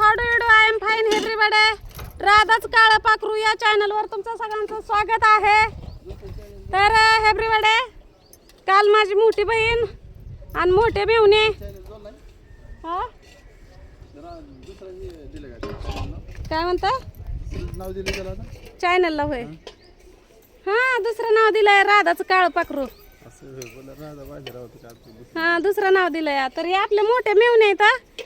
How do you do I am fine everybody. राधाच काळं पाखरू या चॅनलवर तुमचं सगळ्यांचं स्वागत आहे. तर एव्हरीबडी, काल माझी मोठी बहीण आणि मोठे मेवणे हा काय म्हणता चॅनलला होय. हा दुसरं नाव दिलंय राधाचं काळं पाखरू. हा दुसरं नाव दिलंय. तर हे आपले मोठे मेवणे आहेत.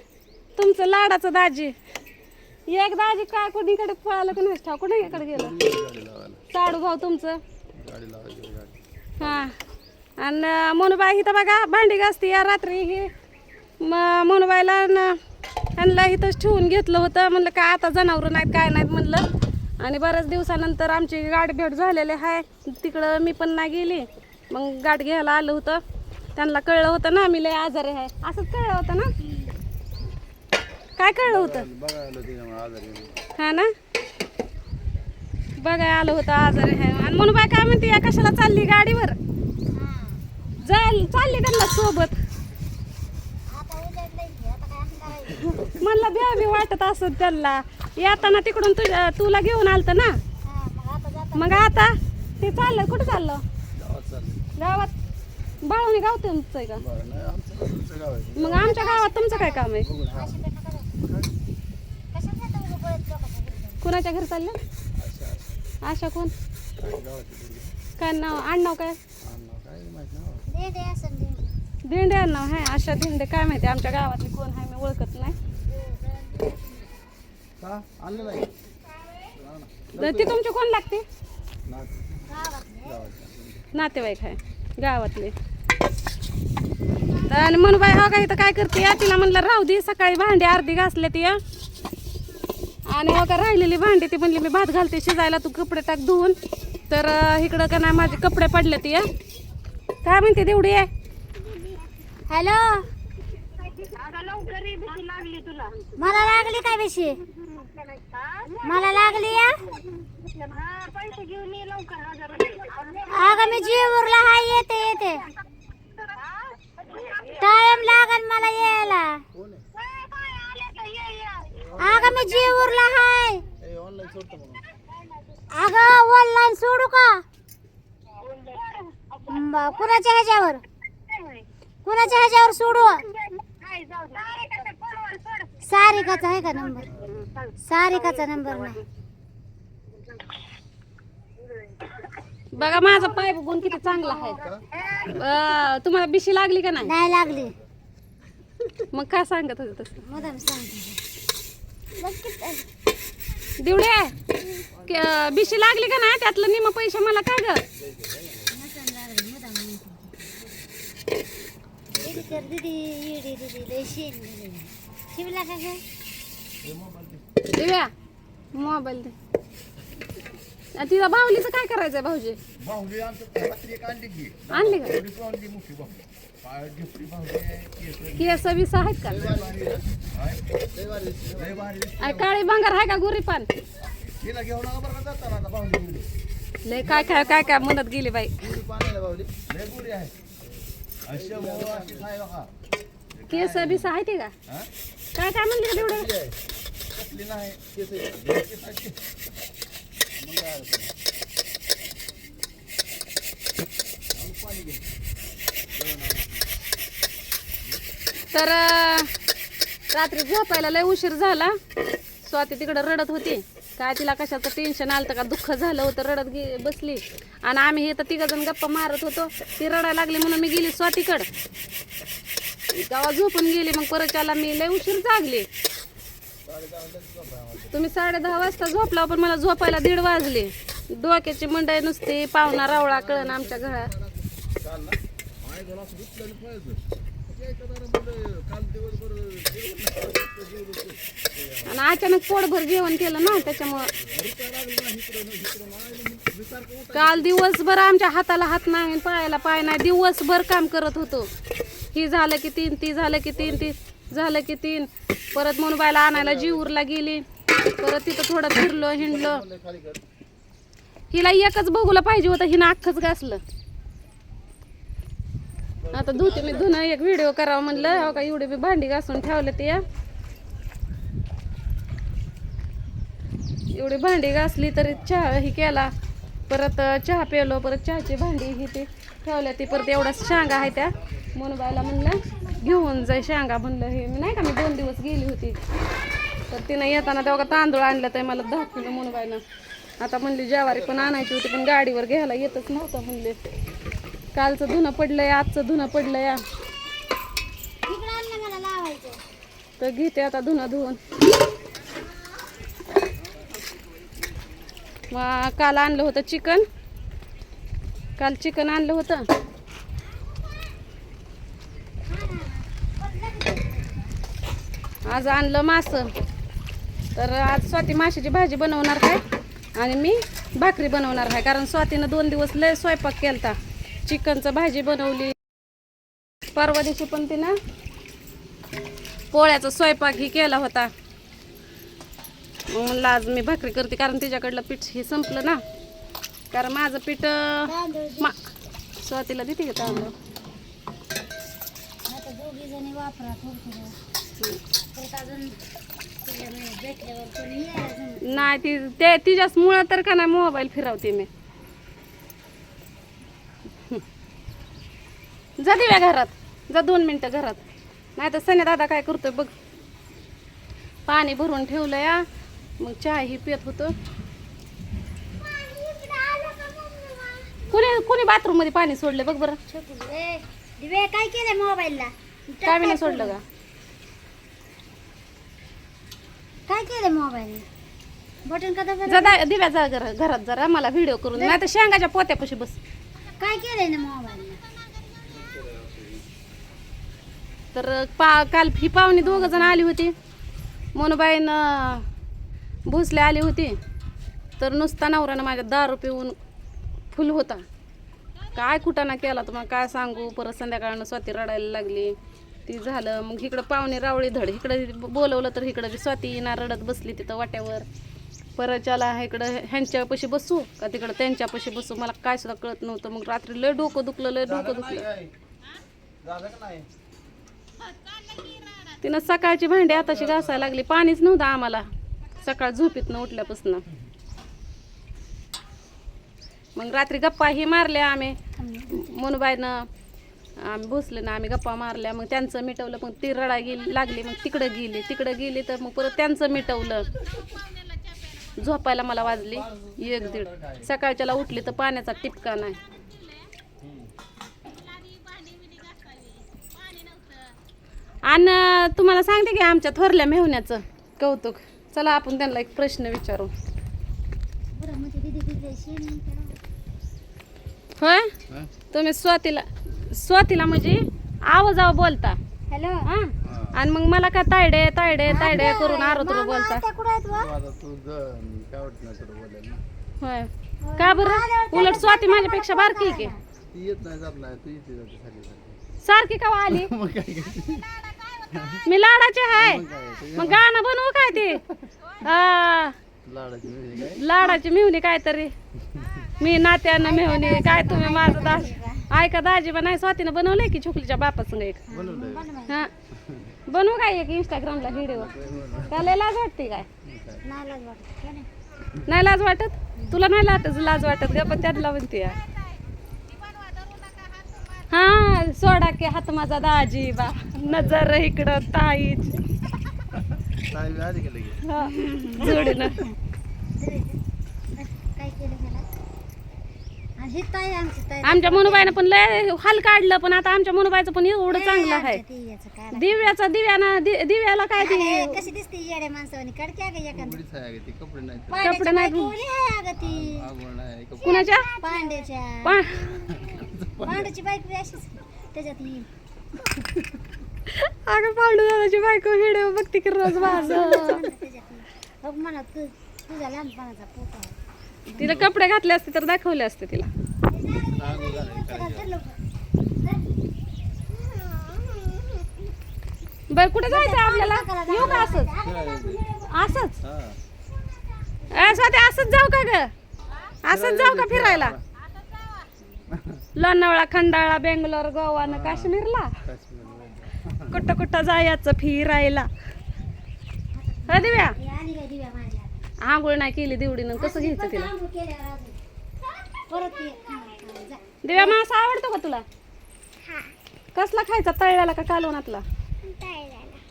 तुमचं लाडाचं दाजी. एक दाजी काय कोणीकडे पळालं कोणी ठाव कोणीकडे गेलं. साडू भाऊ तुमचं. हा आणि मोनूबाई इथं बघा भांडी घासती या रात्री. ही मोनूबाईला ह्यांना इथंच ठेवून घेतलं होतं. म्हणलं काय आता जनावरं नाहीत काय नाहीत म्हणलं. आणि बऱ्याच दिवसानंतर आमची गाठ भेट झालेली आहे. तिकडं मी पण नाही गेली. मग गाठ घ्यायला आलं होतं. त्यांना कळलं होतं ना मी लय आजारी आहे. असंच कळलं होतं ना. काय कळलं होतं हा ना. बघाय आलं होतं आजारी आहे. आणि म्हणून बाय काय म्हणते या कशाला चालली गाडीवर. चालली त्यांना सोबत. म्हणलं भ्यावी वाटत असत त्यांना. येताना तिकडून तुला घेऊन आलत ना. मग आता ते चाललं कुठं चाललं. गावात बाळवणी गाव तुमचं आहे का. मग आमच्या गावात तुमचं काय काम आहे. कुणाच्या घरी चाललं. आशा कोण काय नाव आडनाव काय. दिंडे आडनाव आहे. आशा दिंडे काय माहिती आमच्या गावातली कोण आहे मी ओळखत नाही. ती तुमची कोण लागते. नातेवाईक आहे गावातले. आणि म्हणून बाई हो का इथं काय करते या. तिला म्हणलं राहू दे सकाळी भांडी अर्धी घासले ती. आणि हो का राहिलेली भांडी ती म्हणली मी भात घालते शिजायला तू कपडे टाक धुवून. तर इकडं का नाही माझे कपडे पडले ती. काय म्हणते तेवढी आहे. हॅलो मला लागली काय बेशी. मला लागली या. अगं मी जीवरला हाय येते येते. टाइम लागल मला यायला. अगं मी जीवरला हाय. अगं ऑनलाईन सोडू का. कुणाच्या ह्याच्यावर कुणाच्या ह्याच्यावर सोडू. सारिकाचा आहे का नंबर. सारिकाचा नंबर नाही. बघा माझा पाय बघून किती चांगला आहे. तुम्हाला बिशी लागली का नाही. नाही लागली. मग काय सांगत होते तसं. मुदाम सांगते. दिवडे बिशी लागली का नाही त्यातलं निम पैसे मला काय ग. दिव्या मोबाईल दे. तिला बाहुलीचं काय करायचंय भाऊजी. आणली का केस बिस आहेत का. काळी भांगार आहे का गुरी पान. लय काय काय काय काय म्हणत गेली बाई. केस बिस आहेत का. काय काय म्हणले तेवढं. तर रात्री झोपायला लय उशीर झाला. स्वाती तिकडं रडत होती. काय तिला कशाचं टेन्शन आलं का दुःख झालं होतं. रडत बसली. आणि आम्ही हे तर तिघ जण गप्पा मारत होतो. ती रडायला लागली म्हणून मी गेली स्वातीकडं. तेव्हा झोपून गेली. मग परत त्याला मी लय उशीर जागली. तुम्ही 10:30 वाजता झोपला पण मला झोपायला 1:30 वाजले. डोक्याची मंडई नुसती पाहुणा रावळा कळण आमच्या घरात. आणि अचानक पोटभर जेवण केलं ना त्याच्यामुळं. काल दिवसभर आमच्या हाताला हात नाही पायाला पाय नाही. दिवसभर काम करत होतो. ही झालं की 3 ती झालं की 3 ती झालं की 3. परत मोनूबाईला आणायला जीवरला गेली. परत तिथं थोडं फिरलो हिंडलो. हिला एकच बघूला पाहिजे होतं. हिनं अख्खच घासलं. आता धुते मी धुणं एक व्हिडिओ करावं म्हणलं. हो का एवढी बी भांडी घासून ठेवले ते. एवढी भांडी घासली तरी चहा ही केला, परत चहा प्यालो, परत चहाची भांडी ही ते ठेवल्या, ती परत एवढ्या शेंगा आहे त्या मनोबाईला म्हणलं घेऊन जाय शेंगा. म्हणलं हे मी नाही का मी 2 दिवस गेली होती, तर तिनं येताना तेव्हा तांदूळ आणलं तर मला 10 किलो मनोबाईनं. आता म्हणली ज्वारी पण आणायची होती, पण गाडीवर घ्यायला येतच नव्हतं म्हणले. कालचं धुणं पडलंय, आजचं धुणं पडलंय या, तर घेते आता धुणं धुवून. मग काल आणलं होतं चिकन, काल चिकन आणलं होतं. आज आणलं मास, तर आज स्वाती माशाची भाजी बनवणार आहे आणि मी भाकरी बनवणार आहे. कारण स्वातीनं 2 दिवस लय स्वयंपाक केलता, चिकनचं भाजी बनवली, परवा दिवशी पण तिनं पोळ्याचा स्वयंपाक ही केला होता. मग म्हणलं आज मी भाकरी करते, कारण तिच्याकडलं पीठ हे संपलं ना. कारण माझं पीठ स्वातीला देते का तांदूळ? नाही ते तिच्याच मुळं तर का नाही मोबाईल फिरवते मी. जा दिव्या घरात, जा 2 मिनिटं घरात. नाही तर सने दादा काय करतोय बघ, पाणी भरून ठेवलं या, मग चहा ही पित होतो. कुणी बाथरूम मध्ये पाणी सोडलं बघ बरं. दिवे काय केलं मोबाईलला? काय नाही सोडलं का? काय केलं मोबाईल? बटन का दाबलं? जा दिव्या जा घरात जरा मला व्हिडिओ करून, नाही तर शेंगाच्या पोत्यापाशी बस. काय केलंय ना मोबाईल? तर काल ही पाहुणी 2 जण आली होती, मनोबाईनं भोसले आली होती, तर नुसता नवऱ्यानं माझ्या दारू पिऊन फुल होता. काय कुटाणा केला तुम्हाला काय सांगू. परत संध्याकाळनं स्वाती रडायला लागली, ती झालं. मग इकडं पाहुणे रावळी धड, इकडं बोलवलं तर इकडं बी स्वाती येणार रडत बसली तिथं वाट्यावर. परत चला इकडं ह्यांच्यापाशी बसू का तिकडं त्यांच्यापाशी बसू, मला काय सुद्धा कळत नव्हतं. मग रात्री लय डोकं दुखलं. तिनं सकाळची भांडी आताशी घासायला लागली, पाणीच नव्हतं आम्हाला सकाळ झोपीतनं उठल्यापासून. मग रात्री गप्पा ही मारल्या आम्ही मनोबाईनं, आम्ही भोसले ना, आम्ही गप्पा मारल्या. मग त्यांचं मिटवलं, मग ती रडा लागली, मग तिकडं गेली तर मग परत त्यांचं मिटवलं. झोपायला मला वाजली 1-1:30. सकाळच्याला उठली तर पाण्याचा टिपका नाही. आणि तुम्हाला सांगते की आमच्या थोरल्या मेहुण्याचं कौतुक. चला आपण त्यांना एक प्रश्न विचारू. होय, तुम्ही स्वातीला म्हणजे आवाजावर बोलता हॅलो, हा, आणि मग मला का तायडे करून आरोतरो बोलता. होय का बरं? उलट स्वाती माझ्यापेक्षा बारकी की. सारखी का आली? मी लाडाचे आहे. मग गाणं बनवू काय ते? लाडाची मेहुणी काहीतरी, मी नात्यानं मेहुणी काय. तुम्ही माझं ऐका दाजीबा नाही, स्वातीनं बनवलंय की छोकलीच्या बापाचं एक. हा बनवू काय एक इंस्टाग्रामला व्हिडिओ? त्याला लाज वाटते काय? नाही लाज वाटत तुला? नाही लाज वाटत का? पण त्यातला म्हणते हा, सोडा की हात माझा दाजी बा, नजर इकडं ताईच जोडीनं. आमच्या मनोबाईनं पण लय हाल काढलं, पण आता आमच्या मनोबाईचं पण एवढं चांगलं आहे. दिव्याला काय ते कशी दिसते येड्या माणसावानी? कपडे नाही कुणाच्या पांड्याची बायको अशीच त्याच्यात येईल. अगं पांडू दादाची बायको व्हिडिओ बघते की रोज माझं. म्हणा तुझा लहानपणाचा फोटो, तिला कपडे घातले असते तर दाखवले असते तिला. बर कुठे जायचं आपल्याला? येऊ का असंच असंच जाऊ का ग? असंच जाऊ का फिरायला? लोणावळा, खंडाळा, बेंगलोर, गोवा न काश्मीरला कुठं जायचं फिरायला? दिव्या आंघोळ नाही केली देवडीनं कसं घ्यायचं तिला? परत ये. जा. दिव्या मासा आवडतो का तुला? कसला खायचा, तळल्याला का कालवणातला?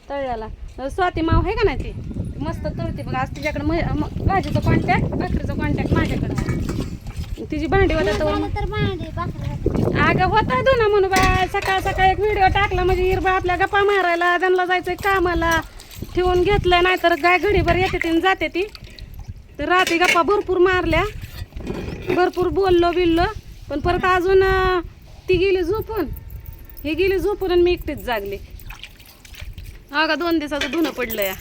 तळल्याला. स्वाती माव आहे का नाही ती मस्त तळते बघ. आज तिच्याकडे भाजीचा कॉन्टॅक्ट, भाकरीचा कॉन्टॅक्ट माझ्याकडे आहे. तिची भांडी होता झालं तर भांडी भाकरी. अगं होता ना म्हणून बाय. सकाळ सकाळ एक व्हिडिओ टाकला म्हणजे हिरबा आपल्या गप्पा मारायला, त्यांना जायचंय कामाला, ठेवून घेतलं. नाही तर गाय घडीभर येते ती आणि जाते ती. तर रात्री गप्पा भरपूर मारल्या, भरपूर बोललो बिललो. पण परत अजून ती गेली झोपून, ही गेली झोपून आणि मी एकटीच जागली. अगं 2 दिवसाचं धुणं पडलं या.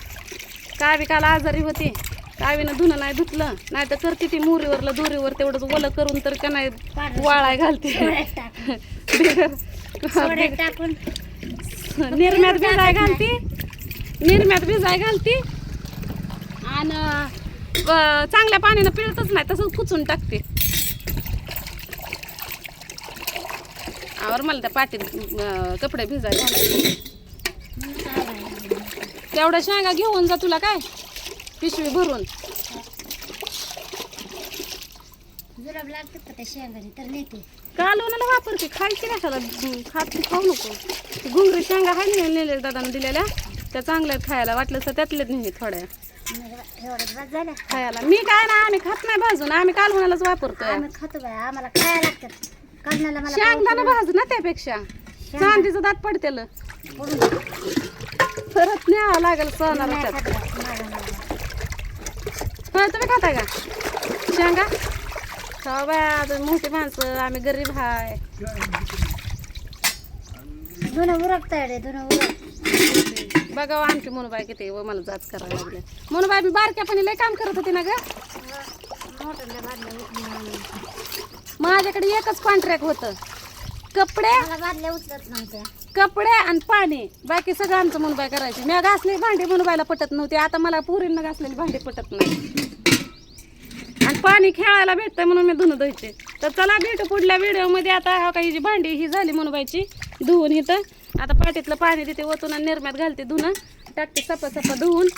काय बी काल आजारी होती, कावीनं धुणं नाही धुतलं. नाही तर करते ती मोरीवरला दोरीवर तेवढंच ओलं करून तर का नाही वाळाय घालते. सोड्यात टाकून निरम्यात भिजाय घालती, निरम्यात भिजाय घालती आणि चांगल्या पाण्यानं पिळतच नाही, तसंच पुचून टाकते. आवर मला त्या पाटीत कपडे भिजाय घालायचे. तेवढ्या शेंगा घेऊन जा तुला काय पिशवी भरून. जुलाब लागतात का त्या शेंगाने तर नेते. कालवणाला वापरते, खायची कशाला? खाऊ नको. ती घुंगरी शेंगा आहे नेले दादानं दिलेल्या, त्या चांगल्या खायला. वाटलं तर त्यातलेच नाही थोड्या एवढंच बस झालं. खायला. मी काय ना, आम्ही खात नाही भाजून, आम्ही कालवणालाच वापरतोय. आम्ही खातो बाय, आम्हाला खायला लागतात. काढण्याला मला शेंगदाणा भाज ना, त्यापेक्षा चांदीचं दात पडतेल परत न्यावं लागेल सणाला. होय तुम्ही खाता का शेंगा? खावा बाया, मोठी माणसं, आम्ही गरीब हाय. धुणं उरकताय रे, धुणं उरक. बघा आमची मोनूबाई किती व मला जाच करायला लागले. मोनूबाई मी बारक्यापणी लय काम करत होती ना ग. मोठ्याला बादल्या उचलून माझ्याकडे एकच कॉन्ट्रॅक्ट होतं, कपडे, मला बादल्या उचलत नव्हत्या. कपडे आणि पाणी. बाकी सगळं आमचं मोनूबाई करायची. मी घासलेली भांडी मोनूबाईला पटत नव्हती. आता मला पुरींना घासलेली भांडी पटत नाही. आणि पाणी खेळायला भेटतंय म्हणून मी धुणं धुवायचे. तर चला भेटू पुढल्या व्हिडिओमध्ये. आता हा काही जी भांडी ही झाली मोनूबाईची धुवून इथं. आता पाटीतलं पाणी देते ओतून आणि निरम्यात घालते धुणं, टाकते सपा सपा धुवून.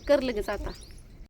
कर लगेच आता.